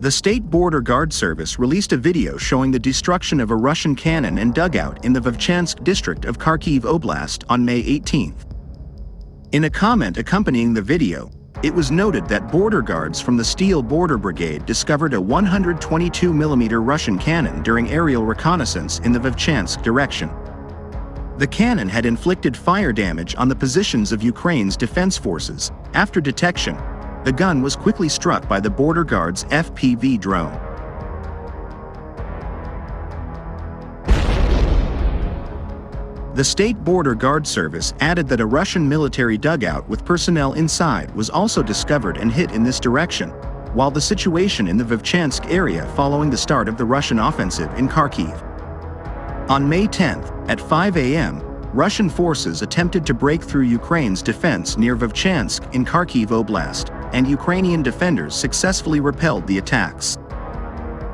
The State Border Guard Service released a video showing the destruction of a Russian cannon and dugout in the Vovchansk district of Kharkiv Oblast on May 18. In a comment accompanying the video, it was noted that border guards from the Steel Border Brigade discovered a 122mm Russian cannon during aerial reconnaissance in the Vovchansk direction. The cannon had inflicted fire damage on the positions of Ukraine's defense forces. After detection, the gun was quickly struck by the border guard's FPV drone. The State Border Guard Service added that a Russian military dugout with personnel inside was also discovered and hit in this direction, while the situation in the Vovchansk area following the start of the Russian offensive in Kharkiv. On May 10, at 5 a.m., Russian forces attempted to break through Ukraine's defense near Vovchansk in Kharkiv Oblast, and Ukrainian defenders successfully repelled the attacks.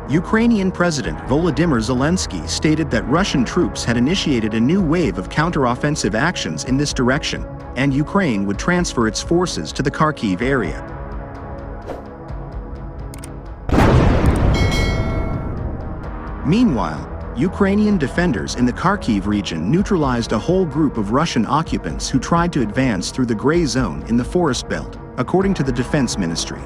Ukrainian President Volodymyr Zelensky stated that Russian troops had initiated a new wave of counteroffensive actions in this direction, and Ukraine would transfer its forces to the Kharkiv area. Meanwhile, Ukrainian defenders in the Kharkiv region neutralized a whole group of Russian occupants who tried to advance through the gray zone in the forest belt, according to the Defense Ministry.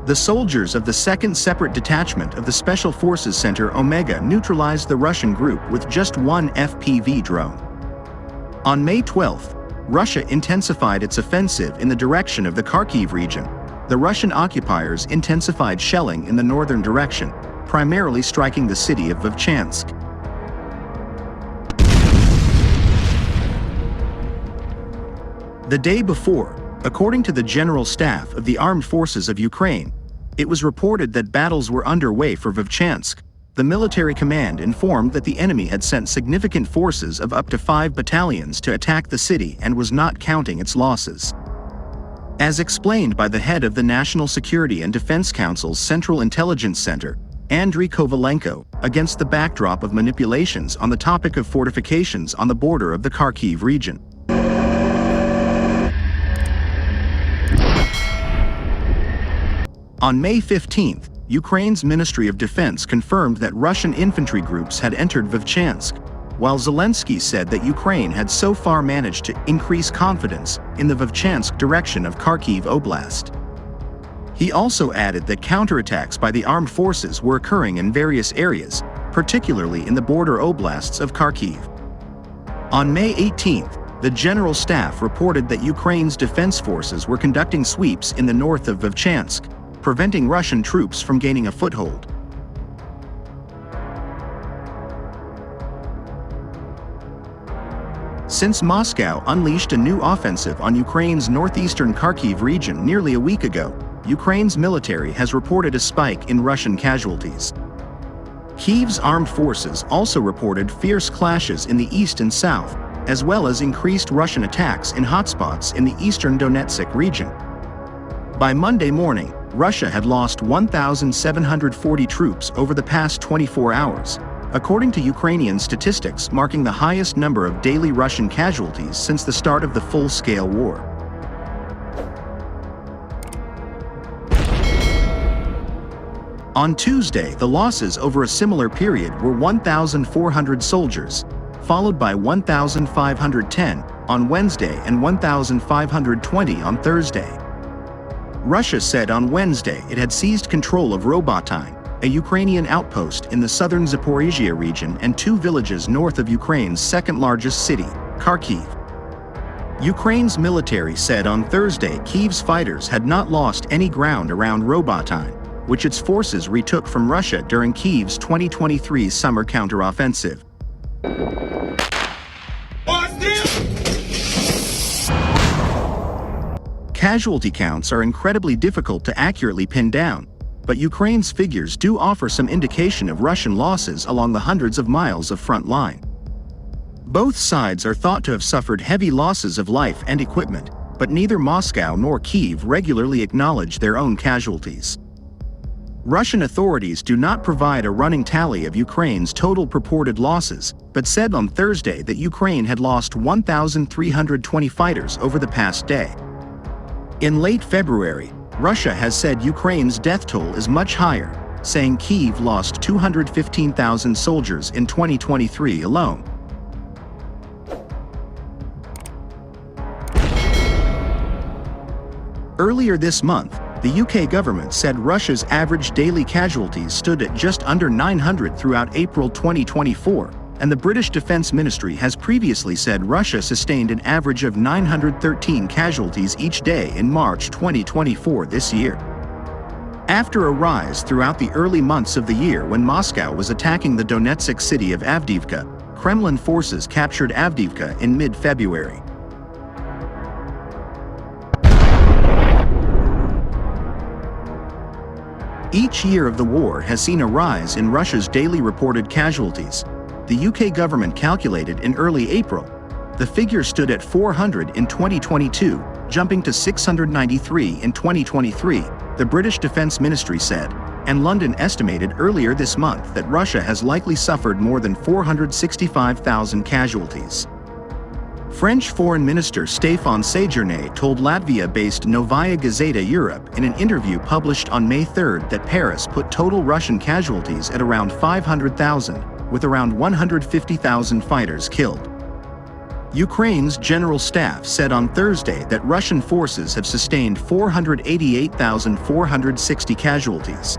The soldiers of the 2nd Separate Detachment of the Special Forces Center Omega neutralized the Russian group with just one FPV drone. On May 12, Russia intensified its offensive in the direction of the Kharkiv region. The Russian occupiers intensified shelling in the northern direction, primarily striking the city of Vovchansk. The day before, according to the General Staff of the Armed Forces of Ukraine, it was reported that battles were underway for Vovchansk. The military command informed that the enemy had sent significant forces of up to 5 battalions to attack the city and was not counting its losses. As explained by the head of the National Security and Defense Council's Central Intelligence Center, Andriy Kovalenko, against the backdrop of manipulations on the topic of fortifications on the border of the Kharkiv region. On May 15, Ukraine's Ministry of Defense confirmed that Russian infantry groups had entered Vovchansk, while Zelensky said that Ukraine had so far managed to increase confidence in the Vovchansk direction of Kharkiv Oblast. He also added that counterattacks by the armed forces were occurring in various areas, particularly in the border oblasts of Kharkiv. On May 18, the General Staff reported that Ukraine's defense forces were conducting sweeps in the north of Vovchansk, preventing Russian troops from gaining a foothold. Since Moscow unleashed a new offensive on Ukraine's northeastern Kharkiv region nearly a week ago, Ukraine's military has reported a spike in Russian casualties. Kyiv's armed forces also reported fierce clashes in the east and south, as well as increased Russian attacks in hotspots in the eastern Donetsk region. By Monday morning, Russia had lost 1,740 troops over the past 24 hours, according to Ukrainian statistics, marking the highest number of daily Russian casualties since the start of the full-scale war. On Tuesday, the losses over a similar period were 1,400 soldiers, followed by 1,510 on Wednesday and 1,520 on Thursday. Russia said on Wednesday it had seized control of Robotyne, a Ukrainian outpost in the southern Zaporizhia region, and 2 villages north of Ukraine's second-largest city, Kharkiv. Ukraine's military said on Thursday Kyiv's fighters had not lost any ground around Robotyne, which its forces retook from Russia during Kyiv's 2023 summer counteroffensive. Casualty counts are incredibly difficult to accurately pin down, but Ukraine's figures do offer some indication of Russian losses along the hundreds of miles of front line. Both sides are thought to have suffered heavy losses of life and equipment, but neither Moscow nor Kyiv regularly acknowledge their own casualties. Russian authorities do not provide a running tally of Ukraine's total purported losses, but said on Thursday that Ukraine had lost 1,320 fighters over the past day. In late February, Russia has said Ukraine's death toll is much higher, saying Kyiv lost 215,000 soldiers in 2023 alone. Earlier this month, the UK government said Russia's average daily casualties stood at just under 900 throughout April 2024, and the British Defence Ministry has previously said Russia sustained an average of 913 casualties each day in March 2024 this year. After a rise throughout the early months of the year when Moscow was attacking the Donetsk city of Avdiivka, Kremlin forces captured Avdiivka in mid-February. Each year of the war has seen a rise in Russia's daily reported casualties. The UK government calculated in early April. The figure stood at 400 in 2022, jumping to 693 in 2023, the British Defence Ministry said, and London estimated earlier this month that Russia has likely suffered more than 465,000 casualties. French Foreign Minister Stéphane Séjourné told Latvia-based Novaya Gazeta Europe in an interview published on May 3 that Paris put total Russian casualties at around 500,000, with around 150,000 fighters killed. Ukraine's General Staff said on Thursday that Russian forces have sustained 488,460 casualties.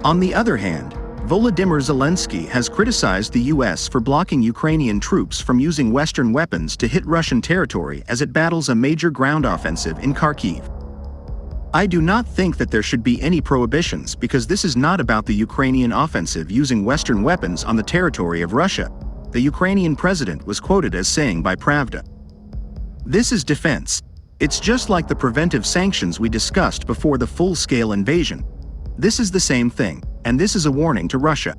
On the other hand, Volodymyr Zelensky has criticized the U.S. for blocking Ukrainian troops from using Western weapons to hit Russian territory as it battles a major ground offensive in Kharkiv. "I do not think that there should be any prohibitions because this is not about the Ukrainian offensive using Western weapons on the territory of Russia," the Ukrainian president was quoted as saying by Pravda. "This is defense. It's just like the preventive sanctions we discussed before the full-scale invasion. This is the same thing, and this is a warning to Russia."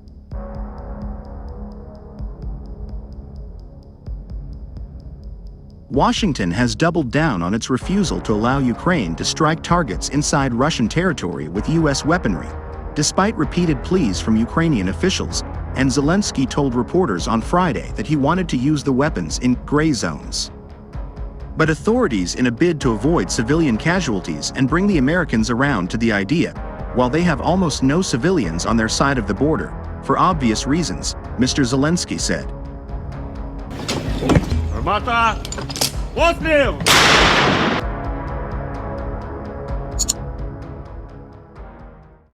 Washington has doubled down on its refusal to allow Ukraine to strike targets inside Russian territory with U.S. weaponry, despite repeated pleas from Ukrainian officials, and Zelensky told reporters on Friday that he wanted to use the weapons in gray zones. But authorities, in a bid to avoid civilian casualties and bring the Americans around to the idea, while they have almost no civilians on their side of the border, for obvious reasons, Mr. Zelensky said. Постріл!